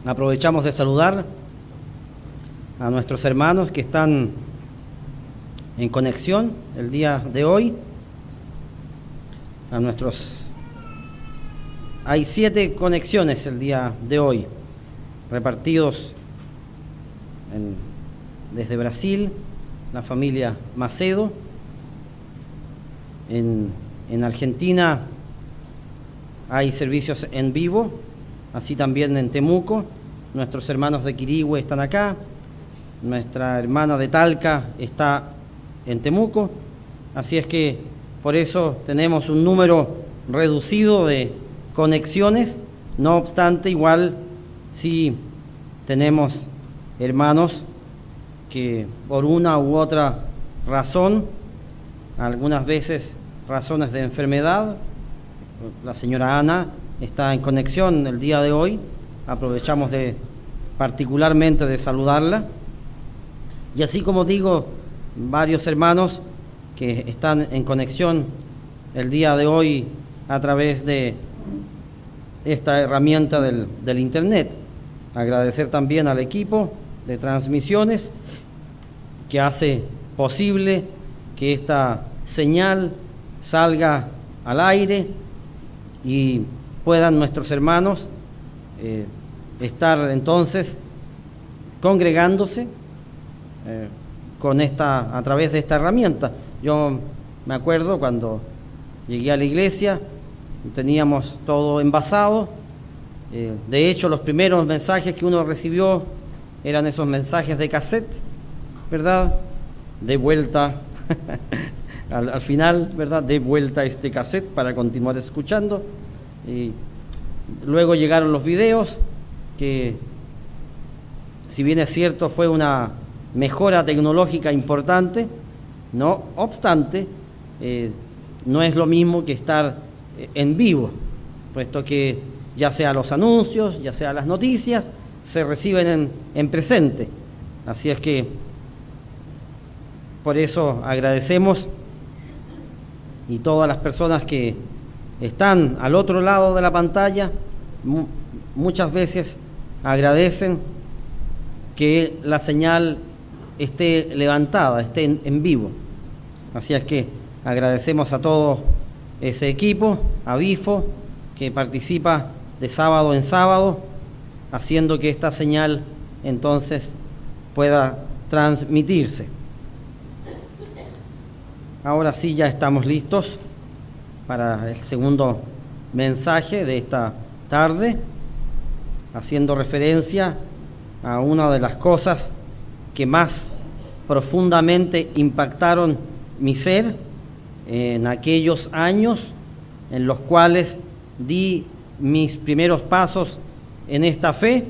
Aprovechamos de saludar a nuestros hermanos que están en conexión el día de hoy. Hay 7 conexiones el día de hoy, repartidos desde Brasil, la familia Macedo. En Argentina hay servicios en vivo, así también en Temuco. Nuestros hermanos de Quirihue están acá, nuestra hermana de Talca está en Temuco, así es que por eso tenemos un número reducido de conexiones. No obstante, igual sí tenemos hermanos que por una u otra razón, algunas veces razones de enfermedad, la señora Ana está en conexión el día de hoy, aprovechamos particularmente de saludarla, y así como digo, varios hermanos que están en conexión el día de hoy a través de esta herramienta del Internet. Agradecer también al equipo de transmisiones que hace posible que esta señal salga al aire y puedan nuestros hermanos estar entonces congregándose a través de esta herramienta. Yo me acuerdo cuando llegué a la iglesia, teníamos todo envasado. De hecho, los primeros mensajes que uno recibió eran esos mensajes de cassette, ¿verdad? De vuelta al final, ¿verdad? De vuelta a este cassette para continuar escuchando. Y luego llegaron los videos, que si bien es cierto fue una mejora tecnológica importante, no obstante, no es lo mismo que estar en vivo, puesto que ya sea los anuncios, ya sea las noticias, se reciben en presente. Así es que por eso agradecemos, y todas las personas que están al otro lado de la pantalla muchas veces agradecen que la señal esté levantada, esté en vivo. Así es que agradecemos a todo ese equipo, a Bifo, que participa de sábado en sábado, haciendo que esta señal entonces pueda transmitirse. Ahora sí, ya estamos listos para el segundo mensaje de esta tarde, haciendo referencia a una de las cosas que más profundamente impactaron mi ser en aquellos años en los cuales di mis primeros pasos en esta fe,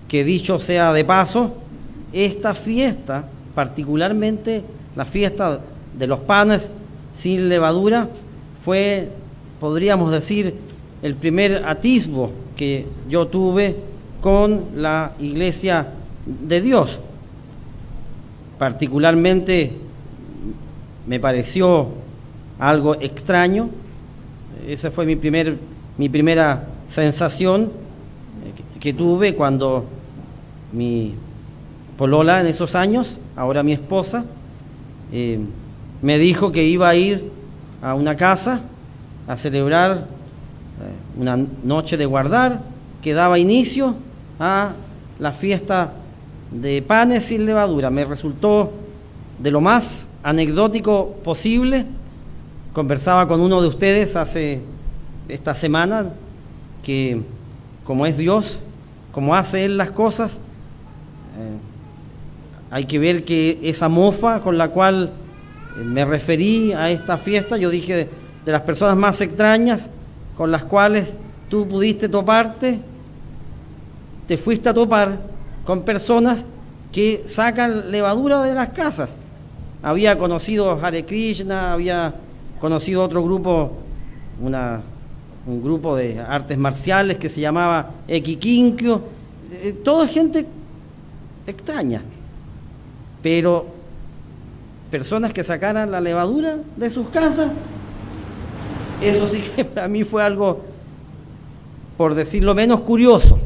que dicho sea de paso, esta fiesta, particularmente la fiesta de los panes sin levadura, fue, podríamos decir, el primer atisbo que yo tuve con la Iglesia de Dios. Particularmente me pareció algo extraño. Esa fue mi primera sensación que tuve cuando mi polola en esos años, ahora mi esposa, me dijo que iba a ir a una casa a celebrar una noche de guardar que daba inicio a la fiesta de panes sin levadura. Me resultó de lo más anecdótico posible. Conversaba con uno de ustedes esta semana, que como es Dios, como hace Él las cosas, hay que ver que esa mofa con la cual me referí a esta fiesta, yo dije de las personas más extrañas con las cuales tú pudiste toparte, te fuiste a topar con personas que sacan levadura de las casas. Había conocido a Hare Krishna, había conocido otro grupo, un grupo de artes marciales que se llamaba Equiquinkyo, toda gente extraña, pero personas que sacaran la levadura de sus casas, eso sí que para mí fue algo, por decirlo menos, curioso.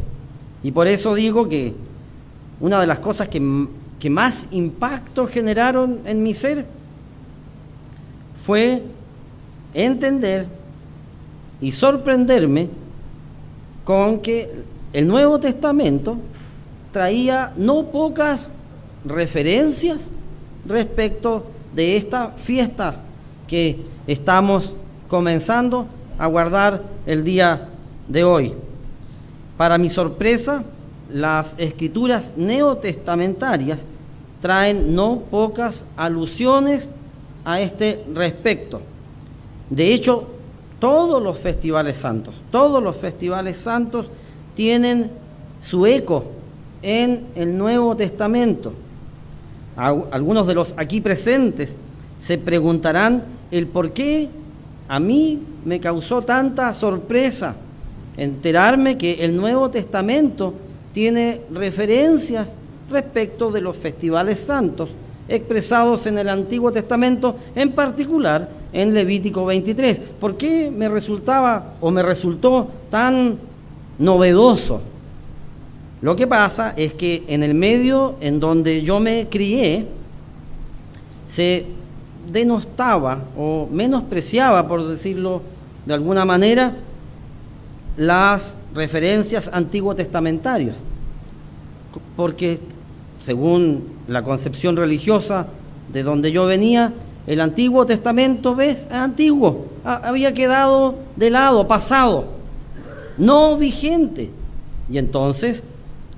Y por eso digo que una de las cosas que más impacto generaron en mi ser fue entender y sorprenderme con que el Nuevo Testamento traía no pocas referencias respecto de esta fiesta que estamos comenzando a guardar el día de hoy. Para mi sorpresa, las escrituras neotestamentarias traen no pocas alusiones a este respecto. De hecho, todos los festivales santos tienen su eco en el Nuevo Testamento. Algunos de los aquí presentes se preguntarán el por qué a mí me causó tanta sorpresa enterarme que el Nuevo Testamento tiene referencias respecto de los festivales santos expresados en el Antiguo Testamento, en particular en Levítico 23. ¿Por qué me resultó tan novedoso? Lo que pasa es que en el medio en donde yo me crié, se denostaba o menospreciaba, por decirlo de alguna manera, las referencias antiguo-testamentarias, porque según la concepción religiosa de donde yo venía, el Antiguo Testamento, antiguo, había quedado de lado, pasado, no vigente. Y entonces,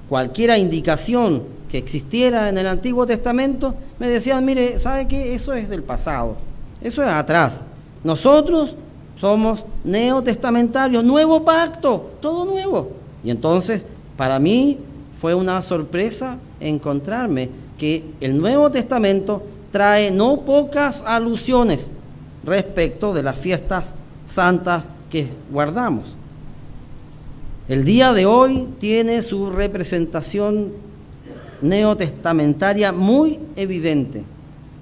cualquier indicación que existiera en el Antiguo Testamento, me decían, mire, ¿sabe qué? Eso es del pasado, eso es atrás. Nosotros somos neotestamentarios, nuevo pacto, todo nuevo. Y entonces, para mí, fue una sorpresa encontrarme que el Nuevo Testamento trae no pocas alusiones respecto de las fiestas santas que guardamos. El día de hoy tiene su representación neotestamentaria muy evidente,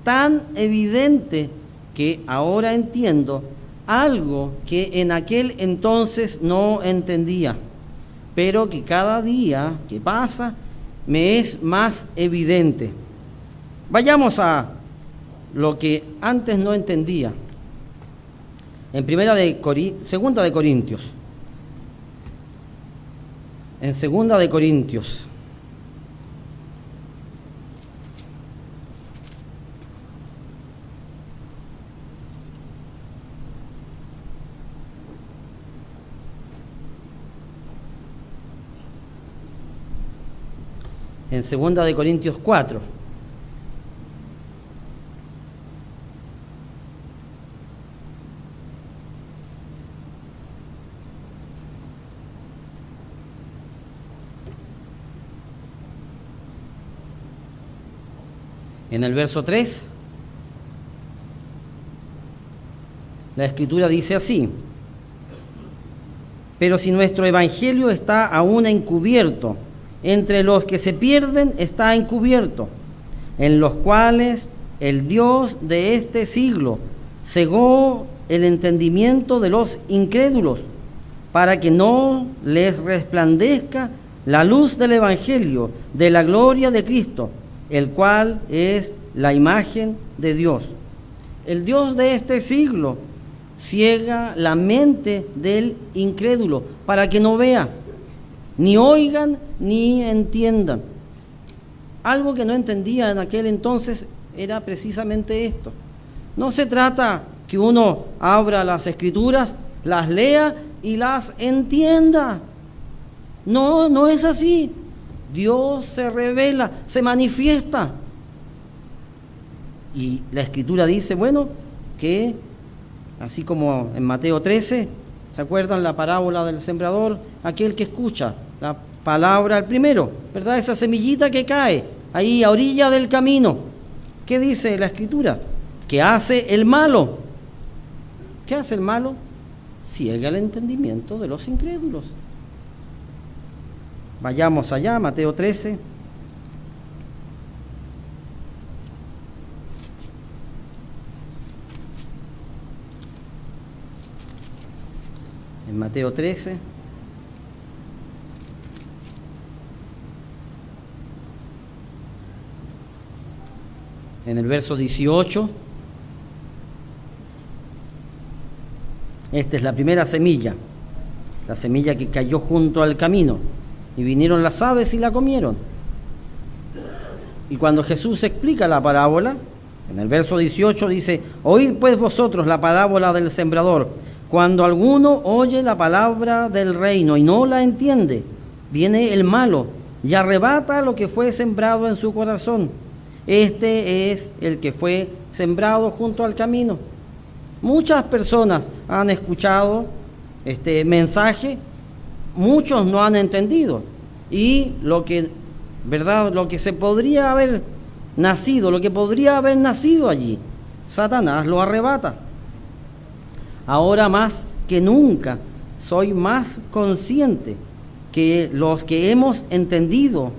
tan evidente que ahora entiendo algo que en aquel entonces no entendía, pero que cada día que pasa me es más evidente. Vayamos a lo que antes no entendía. En Segunda de Corintios. En Segunda de Corintios. En Segunda de Corintios 4. En el verso 3, la Escritura dice así: pero si nuestro evangelio está aún encubierto, entre los que se pierden está encubierto, en los cuales el Dios de este siglo cegó el entendimiento de los incrédulos, para que no les resplandezca la luz del evangelio de la gloria de Cristo, el cual es la imagen de Dios. El Dios de este siglo ciega la mente del incrédulo para que no vea, ni oigan, ni entiendan. Algo que no entendía en aquel entonces era precisamente esto. No se trata que uno abra las Escrituras, las lea y las entienda. No, no es así. Dios se revela, se manifiesta. Y la Escritura dice, bueno, que así como en Mateo 13, ¿se acuerdan la parábola del sembrador? Aquel que escucha la palabra, el primero, ¿verdad? Esa semillita que cae ahí a orilla del camino. ¿Qué dice la Escritura? ¿Qué hace el malo? ¿Qué hace el malo? Ciega el entendimiento de los incrédulos. Vayamos allá, Mateo 13. En Mateo 13. en el verso 18. Esta es la primera semilla, la semilla que cayó junto al camino, y vinieron las aves y la comieron. Y cuando Jesús explica la parábola, en el verso 18 dice: oíd pues vosotros la parábola del sembrador. Cuando alguno oye la palabra del reino y no la entiende, viene el malo y arrebata lo que fue sembrado en su corazón. Este es el que fue sembrado junto al camino. Muchas personas han escuchado este mensaje, muchos no han entendido, y lo que se podría haber nacido, lo que podría haber nacido allí, Satanás lo arrebata. Ahora más que nunca soy más consciente que los que hemos entendido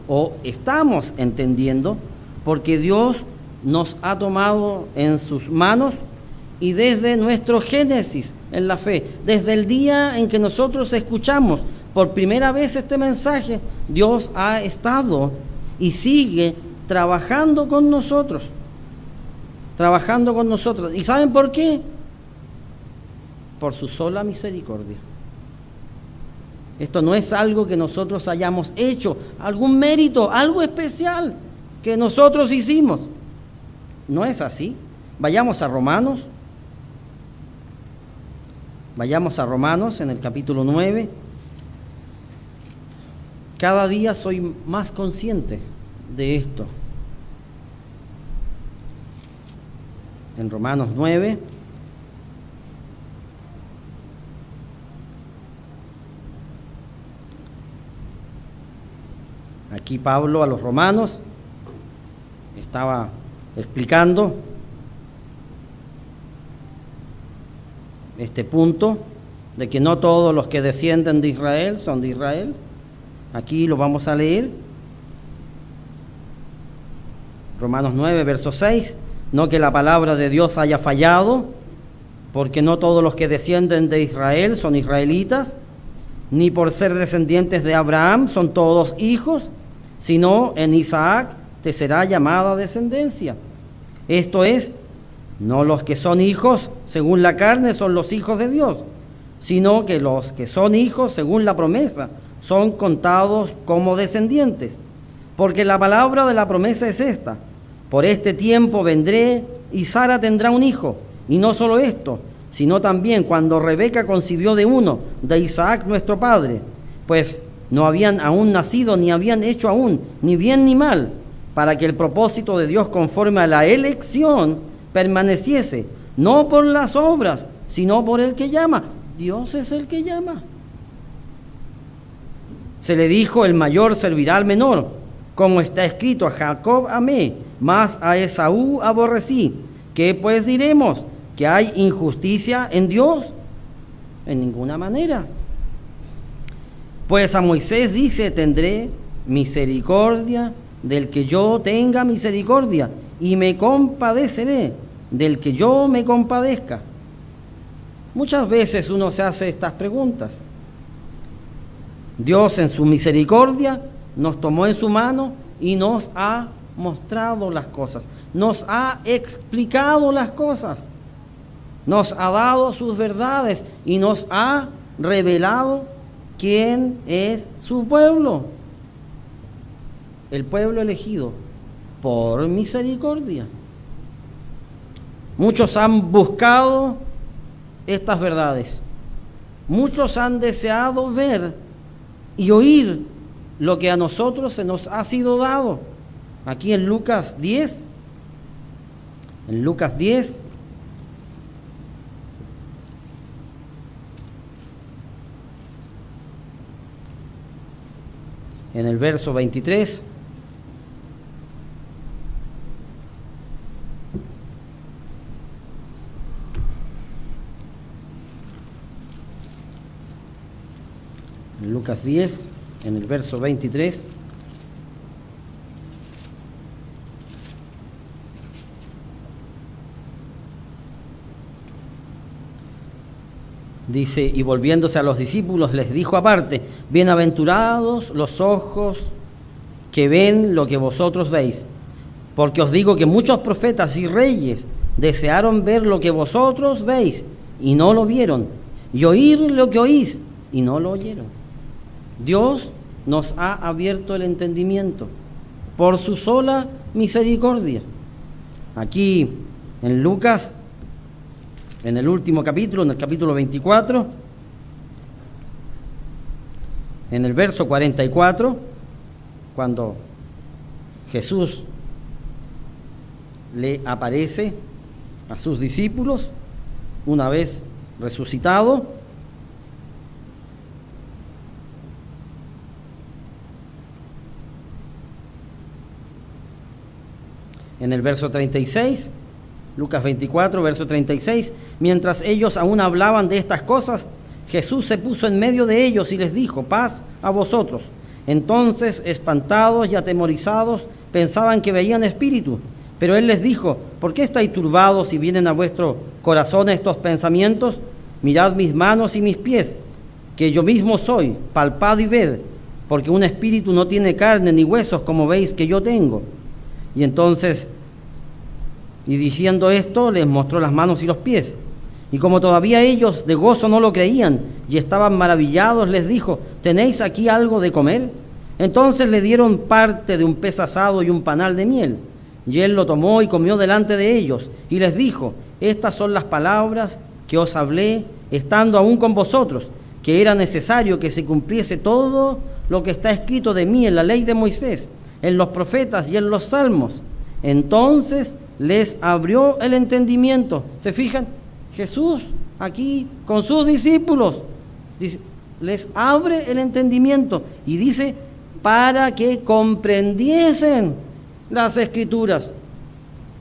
o estamos entendiendo, porque Dios nos ha tomado en sus manos, y desde nuestro génesis en la fe, desde el día en que nosotros escuchamos por primera vez este mensaje, Dios ha estado y sigue trabajando con nosotros. ¿Y saben por qué? Por su sola misericordia. Esto no es algo que nosotros hayamos hecho, algún mérito, algo especial que nosotros hicimos. No es así. Vayamos a Romanos en el capítulo 9. Cada día soy más consciente de esto. En Romanos 9, aquí Pablo a los romanos estaba explicando este punto de que no todos los que descienden de Israel son de Israel. Aquí lo vamos a leer. Romanos 9, verso 6. No que la palabra de Dios haya fallado, porque no todos los que descienden de Israel son israelitas, ni por ser descendientes de Abraham son todos hijos, sino en Isaac te será llamada descendencia. Esto es, no los que son hijos según la carne son los hijos de Dios, sino que los que son hijos según la promesa son contados como descendientes. Porque la palabra de la promesa es esta: por este tiempo vendré y Sara tendrá un hijo. Y no solo esto, sino también cuando Rebeca concibió de uno, de Isaac nuestro padre, pues no habían aún nacido, ni habían hecho aún ni bien ni mal, para que el propósito de Dios conforme a la elección permaneciese, no por las obras, sino por el que llama. Dios es el que llama. Se le dijo: el mayor servirá al menor, como está escrito: a Jacob amé, mas a Esaú aborrecí. ¿Qué pues diremos? ¿Que hay injusticia en Dios? En ninguna manera. Pues a Moisés dice: tendré misericordia del que yo tenga misericordia, y me compadeceré del que yo me compadezca. Muchas veces uno se hace estas preguntas. Dios en su misericordia nos tomó en su mano y nos ha mostrado las cosas, nos ha explicado las cosas, nos ha dado sus verdades y nos ha revelado quién es su pueblo, el pueblo elegido por misericordia. Muchos han buscado estas verdades, muchos han deseado ver y oír lo que a nosotros se nos ha sido dado. Aquí en Lucas 10, en el verso 23, en Lucas 10, en el verso 23, dice: y volviéndose a los discípulos les dijo aparte: bienaventurados los ojos que ven lo que vosotros veis. Porque os digo que muchos profetas y reyes desearon ver lo que vosotros veis y no lo vieron, y oír lo que oís y no lo oyeron. Dios nos ha abierto el entendimiento por su sola misericordia. Aquí en Lucas, en el último capítulo, en el capítulo 24, en el verso 44, cuando Jesús le aparece a sus discípulos una vez resucitado, en el verso 36, Lucas 24, verso 36, mientras ellos aún hablaban de estas cosas, Jesús se puso en medio de ellos y les dijo: paz a vosotros. Entonces, espantados y atemorizados, pensaban que veían espíritu. Pero él les dijo: ¿por qué estáis turbados y vienen a vuestro corazón estos pensamientos? Mirad mis manos y mis pies, que yo mismo soy, palpad y ved, porque un espíritu no tiene carne ni huesos como veis que yo tengo. Y entonces, y diciendo esto, les mostró las manos y los pies. Y como todavía ellos de gozo no lo creían y estaban maravillados, les dijo: ¿tenéis aquí algo de comer? Entonces le dieron parte de un pez asado y un panal de miel. Y él lo tomó y comió delante de ellos, y les dijo: estas son las palabras que os hablé estando aún con vosotros, que era necesario que se cumpliese todo lo que está escrito de mí en la ley de Moisés, en los profetas y en los salmos. Entonces les abrió el entendimiento. ¿Se fijan? Jesús aquí con sus discípulos dice, les abre el entendimiento y dice: para que comprendiesen las Escrituras.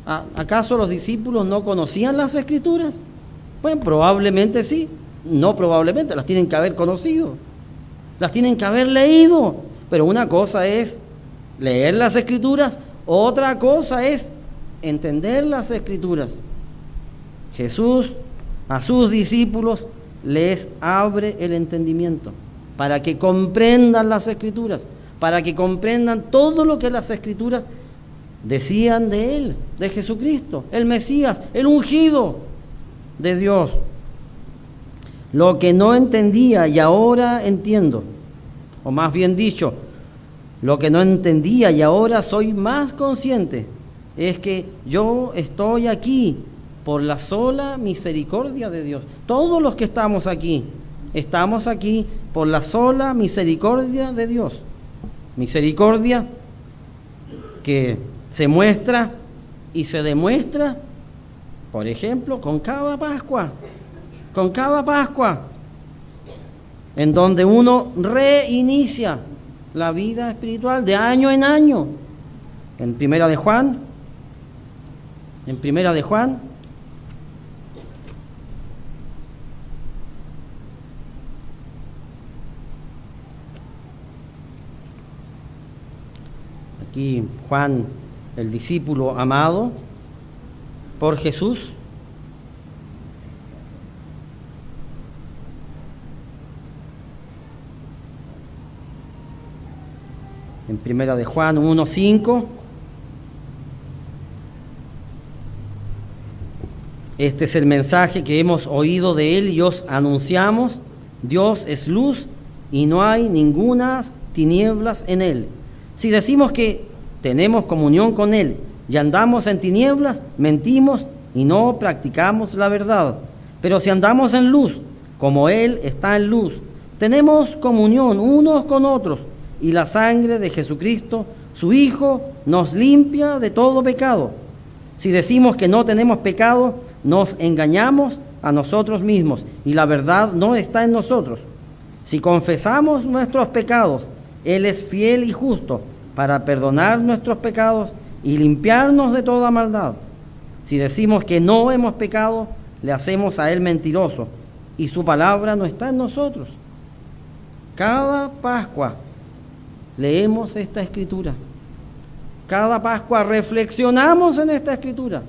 ¿Acaso los discípulos no conocían las Escrituras? Bueno, probablemente sí, no probablemente, las tienen que haber conocido, las tienen que haber leído, pero una cosa es leer las Escrituras, otra cosa es entender las Escrituras. Jesús a sus discípulos les abre el entendimiento para que comprendan las Escrituras, para que comprendan todo lo que las Escrituras decían de Él, de Jesucristo, el Mesías, el ungido de Dios. Lo que no entendía y ahora entiendo, o más bien dicho, lo que no entendía y ahora soy más consciente, es que yo estoy aquí por la sola misericordia de Dios. Todos los que estamos aquí por la sola misericordia de Dios. Misericordia que se muestra y se demuestra, por ejemplo, con cada Pascua, en donde uno reinicia la vida espiritual de año en año. En Primera de Juan, aquí Juan, el discípulo amado por Jesús, en Primera de Juan 1:5, este es el mensaje que hemos oído de Él y os anunciamos: Dios es luz y no hay ningunas tinieblas en Él. Si decimos que tenemos comunión con Él y andamos en tinieblas, mentimos y no practicamos la verdad. Pero si andamos en luz, como Él está en luz, tenemos comunión unos con otros, y la sangre de Jesucristo, su Hijo, nos limpia de todo pecado. Si decimos que no tenemos pecado, nos engañamos a nosotros mismos, y la verdad no está en nosotros. Si confesamos nuestros pecados, Él es fiel y justo para perdonar nuestros pecados y limpiarnos de toda maldad. Si decimos que no hemos pecado, le hacemos a Él mentiroso, y su palabra no está en nosotros. Cada Pascua leemos esta Escritura. Cada Pascua reflexionamos en esta Escritura.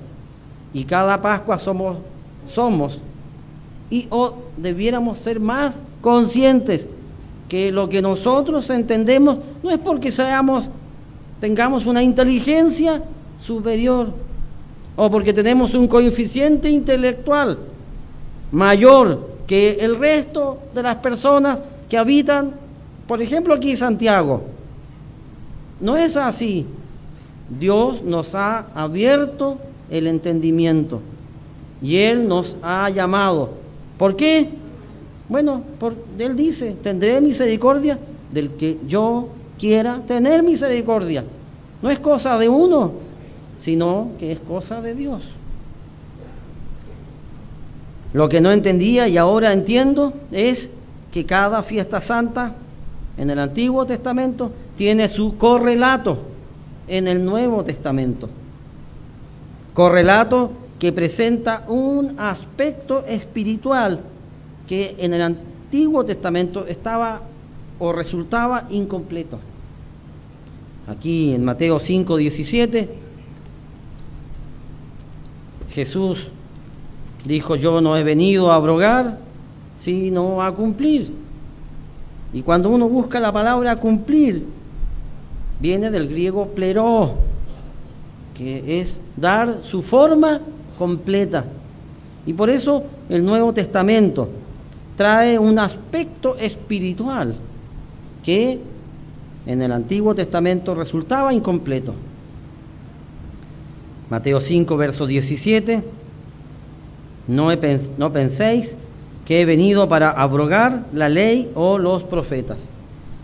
Y cada Pascua somos y debiéramos ser más conscientes que lo que nosotros entendemos no es porque seamos tengamos una inteligencia superior o porque tenemos un coeficiente intelectual mayor que el resto de las personas que habitan, por ejemplo, aquí en Santiago. No es así. Dios nos ha abierto el entendimiento y Él nos ha llamado. ¿Por qué? Bueno, Él dice, tendré misericordia del que yo quiera tener misericordia. No es cosa de uno, sino que es cosa de Dios. Lo que no entendía y ahora entiendo es que cada fiesta santa en el Antiguo Testamento tiene su correlato en el Nuevo Testamento. Correlato que presenta un aspecto espiritual que en el Antiguo Testamento estaba o resultaba incompleto. Aquí en Mateo 5:17, Jesús dijo: yo no he venido a abrogar, sino a cumplir. Y cuando uno busca la palabra cumplir, viene del griego pleró, que es dar su forma completa. Y por eso el Nuevo Testamento trae un aspecto espiritual que en el Antiguo Testamento resultaba incompleto. Mateo 5, verso 17: no penséis que he venido para abrogar la ley o los profetas.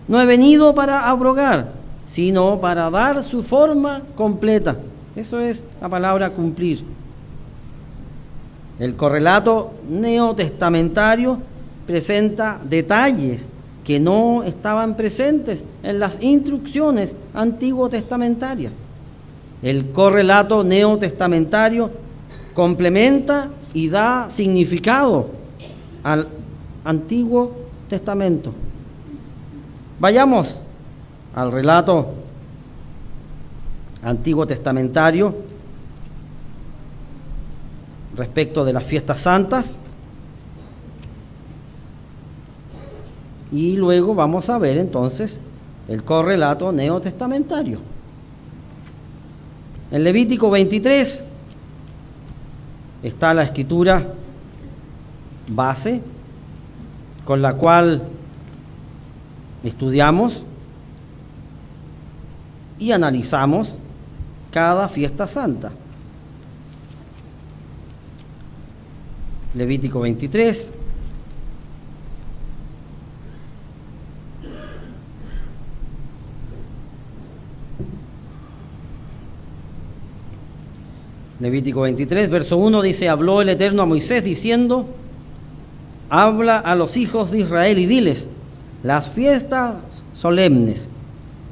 No he venido para abrogar, sino para dar su forma completa. Eso es la palabra cumplir. El correlato neotestamentario presenta detalles que no estaban presentes en las instrucciones antiguotestamentarias. El correlato neotestamentario complementa y da significado al Antiguo Testamento. Vayamos al relato antiguo testamentario respecto de las fiestas santas y luego vamos a ver entonces el correlato neotestamentario. En Levítico 23 está la escritura base con la cual estudiamos y analizamos cada fiesta santa. Levítico 23. Levítico 23, verso 1 dice: habló el Eterno a Moisés diciendo: habla a los hijos de Israel y diles: las fiestas solemnes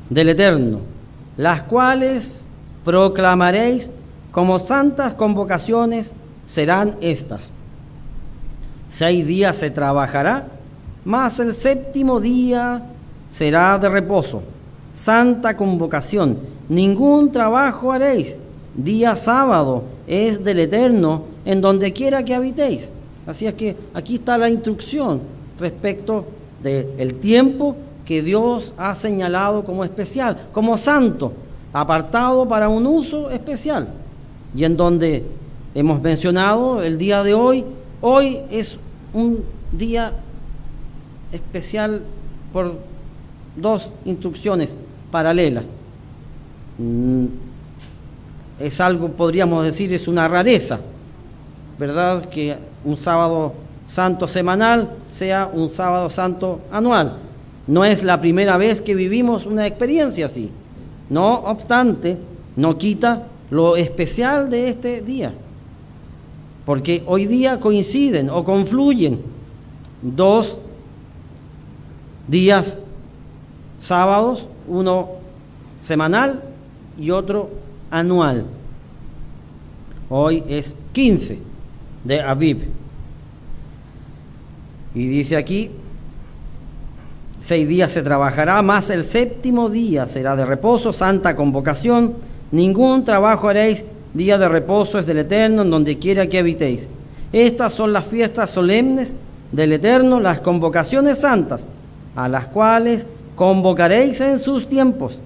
del Eterno, las cuales proclamaréis como santas convocaciones, serán estas. 6 días se trabajará, mas el 7º día será de reposo, santa convocación, ningún trabajo haréis. Día sábado es del Eterno en donde quiera que habitéis. Así es que aquí está la instrucción respecto del tiempo que Dios ha señalado como especial, como santo, apartado para un uso especial. Y en donde hemos mencionado el día de hoy, hoy es un día especial por 2 instrucciones paralelas. Es algo, podríamos decir, es una rareza, ¿verdad? Que un sábado santo semanal sea un sábado santo anual. No es la primera vez que vivimos una experiencia así. No obstante, no quita lo especial de este día, porque hoy día coinciden o confluyen 2 días sábados, uno semanal y otro anual. Hoy es 15 de Aviv. Y dice aquí: 6 días se trabajará, mas el 7º día será de reposo, santa convocación, ningún trabajo haréis, día de reposo es del Eterno en donde quiera que habitéis. Estas son las fiestas solemnes del Eterno, las convocaciones santas, a las cuales convocaréis en sus tiempos.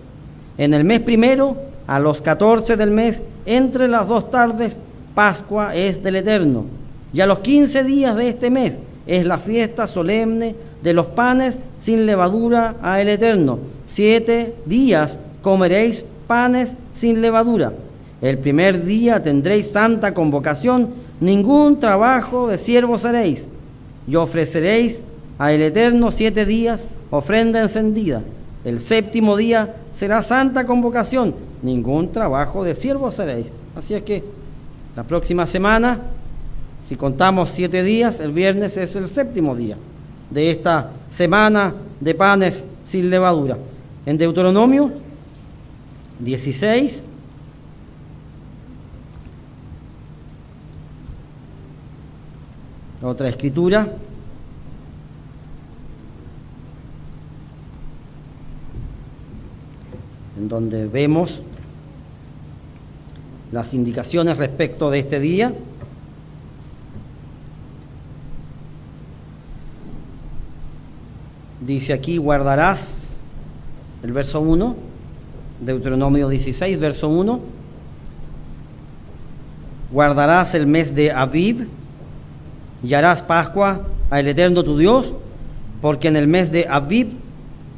En el mes primero, a los 14 del mes, entre las 2 tardes, Pascua es del Eterno. Y a los 15 días de este mes es la fiesta solemne de los panes sin levadura a el Eterno. 7 días comeréis panes sin levadura. El primer día tendréis santa convocación, ningún trabajo de siervos haréis. Y ofreceréis a el Eterno 7 días ofrenda encendida. El séptimo día será santa convocación, ningún trabajo de siervos haréis. Así es que la próxima semana, si contamos 7 días, el viernes es el séptimo día de esta semana de panes sin levadura. En Deuteronomio 16, otra escritura, en donde vemos las indicaciones respecto de este día. Dice aquí, guardarás, el verso 1, Deuteronomio 16, verso 1, guardarás el mes de Abib y harás Pascua al Eterno tu Dios, porque en el mes de Abib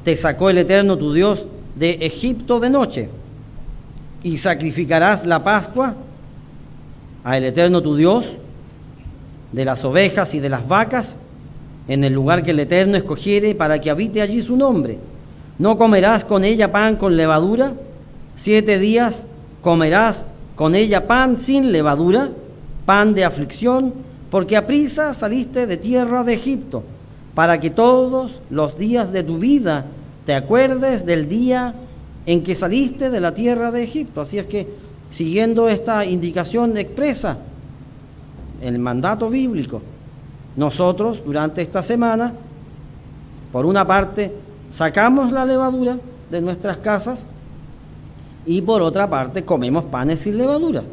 te sacó el Eterno tu Dios de Egipto de noche, y sacrificarás la Pascua al Eterno tu Dios de las ovejas y de las vacas en el lugar que el Eterno escogiere para que habite allí su nombre. No comerás con ella pan con levadura, 7 días comerás con ella pan sin levadura, pan de aflicción, porque aprisa saliste de tierra de Egipto, para que todos los días de tu vida te acuerdes del día en que saliste de la tierra de Egipto. Así es que, siguiendo esta indicación expresa, el mandato bíblico, nosotros durante esta semana, por una parte, sacamos la levadura de nuestras casas y por otra parte comemos panes sin levadura.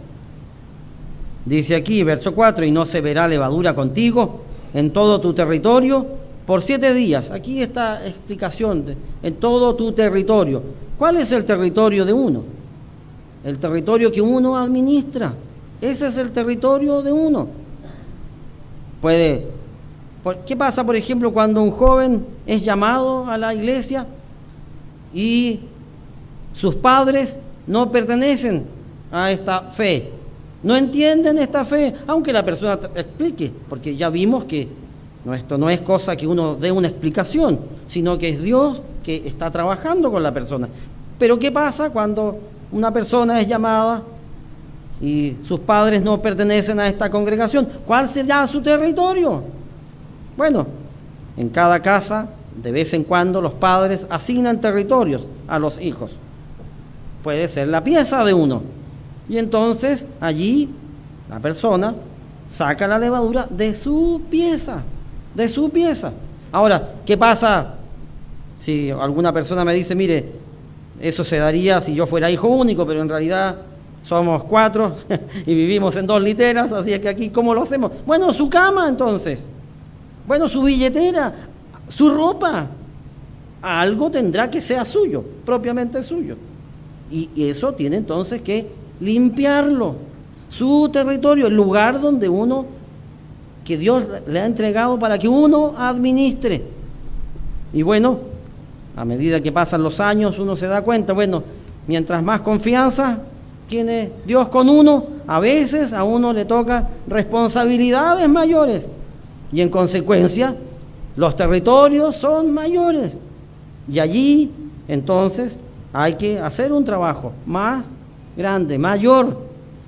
Dice aquí, verso 4, y no se verá levadura contigo en todo tu territorio por 7 días. Aquí está explicación en todo tu territorio. ¿Cuál es el territorio de uno? El territorio que uno administra. Ese es el territorio de uno. ¿Qué pasa, por ejemplo, cuando un joven es llamado a la iglesia y sus padres no pertenecen a esta fe? No entienden esta fe, aunque la persona explique, porque ya vimos que esto no es cosa que uno dé una explicación, sino que es Dios que está trabajando con la persona. Pero ¿qué pasa cuando una persona es llamada y sus padres no pertenecen a esta congregación? ¿Cuál será su territorio? Bueno, en cada casa, de vez en cuando, los padres asignan territorios a los hijos. Puede ser la pieza de uno. Y entonces allí la persona saca la levadura de su pieza, de su pieza. Ahora, ¿qué pasa si alguna persona me dice, mire, eso se daría si yo fuera hijo único, pero en realidad somos 4 y vivimos en 2 literas, así es que aquí, ¿cómo lo hacemos? Bueno, su cama entonces, bueno, su billetera, su ropa, algo tendrá que sea suyo, propiamente suyo. Y eso tiene entonces que limpiarlo, su territorio, el lugar donde que Dios le ha entregado para que uno administre. Y bueno, a medida que pasan los años uno se da cuenta, bueno, mientras más confianza tiene Dios con uno, a veces a uno le toca responsabilidades mayores y en consecuencia los territorios son mayores y allí entonces hay que hacer un trabajo más grande, mayor.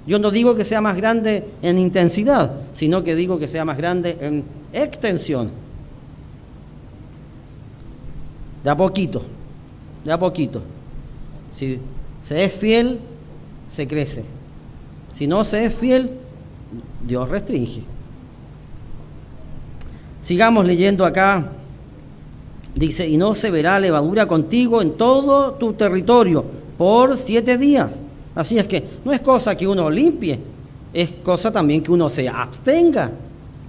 Yo no digo que sea más grande en intensidad, sino que digo que sea más grande en extensión. De a poquito, de a poquito. Si se es fiel, se crece. Si no se es fiel, Dios restringe. Sigamos leyendo acá. Dice, y no se verá levadura contigo en todo tu territorio por 7 días. Así es que no es cosa que uno limpie, es cosa también que uno se abstenga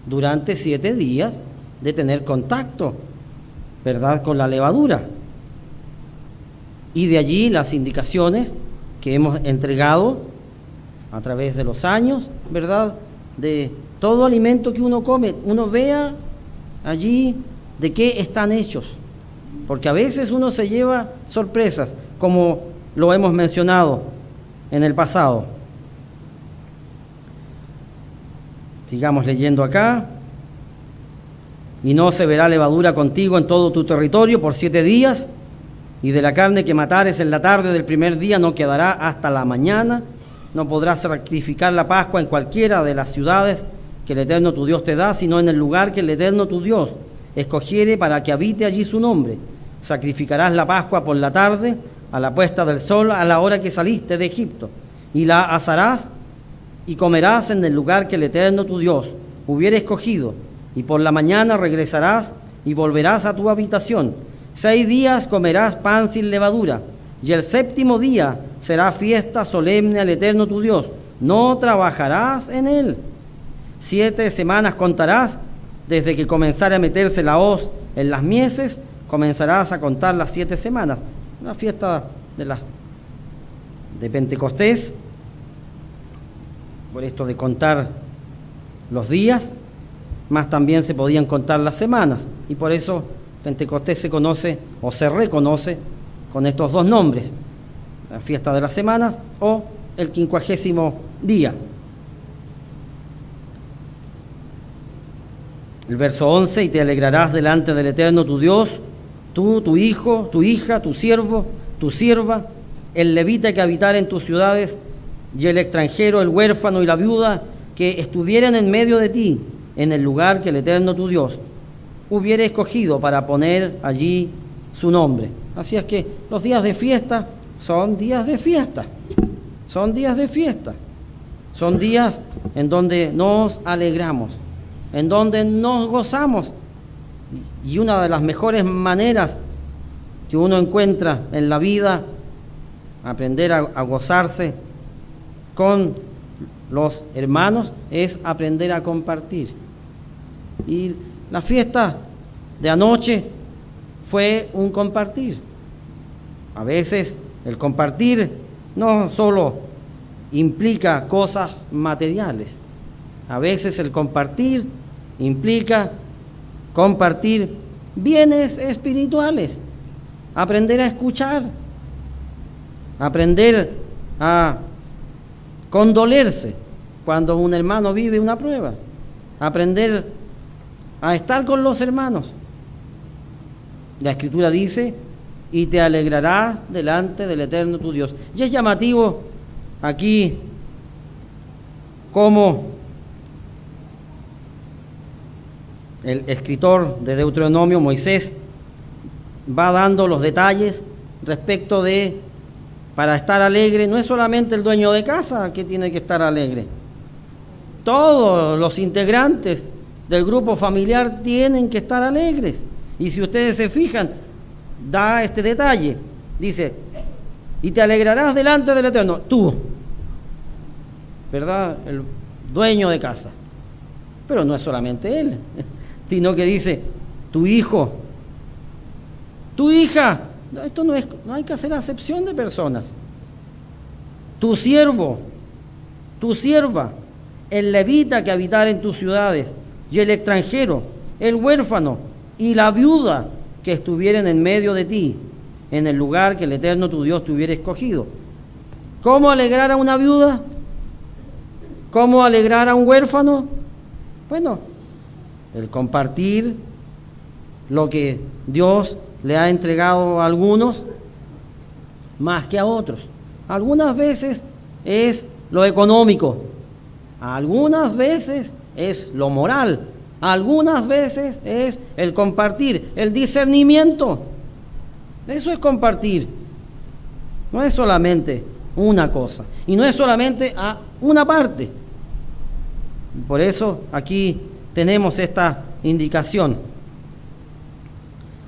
durante 7 días de tener contacto, ¿verdad?, con la levadura. Y de allí las indicaciones que hemos entregado a través de los años, ¿verdad? De todo alimento que uno come, uno vea allí de qué están hechos. Porque a veces uno se lleva sorpresas, como lo hemos mencionado en el pasado. Sigamos leyendo acá. Y no se verá levadura contigo en todo tu territorio por 7 días, y de la carne que matares en la tarde del primer día no quedará hasta la mañana. No podrás sacrificar la Pascua en cualquiera de las ciudades que el Eterno tu Dios te da, sino en el lugar que el Eterno tu Dios escogiere para que habite allí su nombre. Sacrificarás la Pascua por la tarde, a la puesta del sol, a la hora que saliste de Egipto, y la asarás y comerás en el lugar que el Eterno tu Dios hubiere escogido, y por la mañana regresarás y volverás a tu habitación. 6 días comerás pan sin levadura, y el 7º día será fiesta solemne al Eterno tu Dios. No trabajarás en él. 7 semanas contarás desde que comenzare a meterse la hoz en las mieses, comenzarás a contar las 7 semanas. Una fiesta de Pentecostés, por esto de contar los días, más también se podían contar las semanas, y por eso Pentecostés se conoce o se reconoce con estos 2 nombres: la fiesta de las semanas o el 50º día. El verso 11: y te alegrarás delante del Eterno tu Dios, tú, tu hijo, tu hija, tu siervo, tu sierva, el levita que habitare en tus ciudades, y el extranjero, el huérfano y la viuda que estuvieran en medio de ti, en el lugar que el Eterno tu Dios hubiere escogido para poner allí su nombre. Así es que los días de fiesta son días de fiesta, son días de fiesta, son días en donde nos alegramos, en donde nos gozamos. Y una de las mejores maneras que uno encuentra en la vida, aprender a gozarse con los hermanos, es aprender a compartir. Y la fiesta de anoche fue un compartir. A veces el compartir no solo implica cosas materiales, a veces el compartir implica compartir bienes espirituales, aprender a escuchar, aprender a condolerse cuando un hermano vive una prueba, aprender a estar con los hermanos. La Escritura dice: y te alegrarás delante del Eterno tu Dios. Y es llamativo aquí cómo el escritor de Deuteronomio, Moisés, va dando los detalles respecto de, para estar alegre, no es solamente el dueño de casa que tiene que estar alegre. Todos los integrantes del grupo familiar tienen que estar alegres. Y si ustedes se fijan, da este detalle. Dice: y te alegrarás delante del Eterno, tú, ¿verdad? El dueño de casa. Pero no es solamente él, sino que dice: tu hijo, tu hija. Esto no hay que hacer acepción de personas. Tu siervo, tu sierva, el levita que habitare en tus ciudades, y el extranjero, el huérfano y la viuda que estuvieren en medio de ti, en el lugar que el Eterno tu Dios te hubiera escogido. ¿Cómo alegrar a una viuda? ¿Cómo alegrar a un huérfano? Bueno, el compartir lo que Dios le ha entregado a algunos más que a otros. Algunas veces es lo económico, algunas veces es lo moral, algunas veces es el compartir, el discernimiento. Eso es compartir. No es solamente una cosa y no es solamente a una parte. Por eso aquí tenemos esta indicación.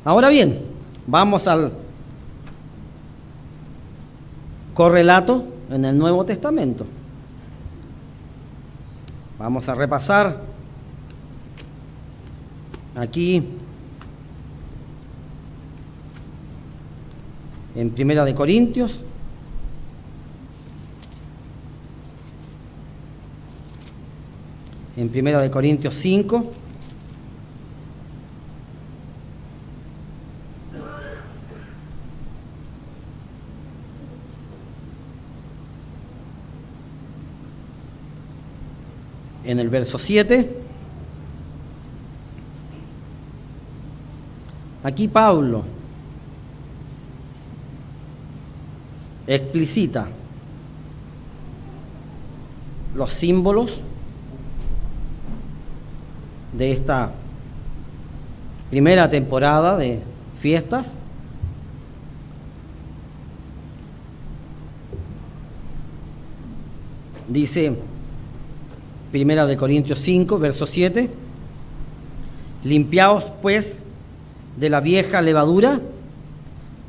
Ahora bien, vamos al correlato en el Nuevo Testamento. Vamos a repasar aquí en Primera de Corintios. En Primera de Corintios 5. En el verso 7. Aquí Pablo explicita los símbolos de esta primera temporada de fiestas. Dice Primera de Corintios 5, verso 7: limpiaos pues de la vieja levadura,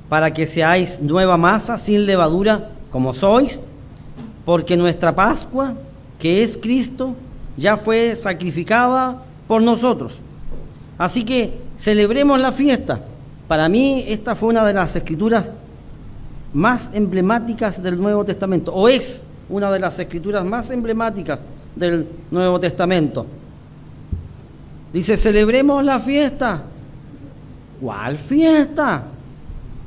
para que seáis nueva masa sin levadura como sois, porque nuestra Pascua, que es Cristo, ya fue sacrificada por nosotros. Así que celebremos la fiesta. Para mí esta fue una de las escrituras más emblemáticas del Nuevo Testamento, o es una de las escrituras más emblemáticas del Nuevo Testamento. Dice, celebremos la fiesta. ¿Cuál fiesta?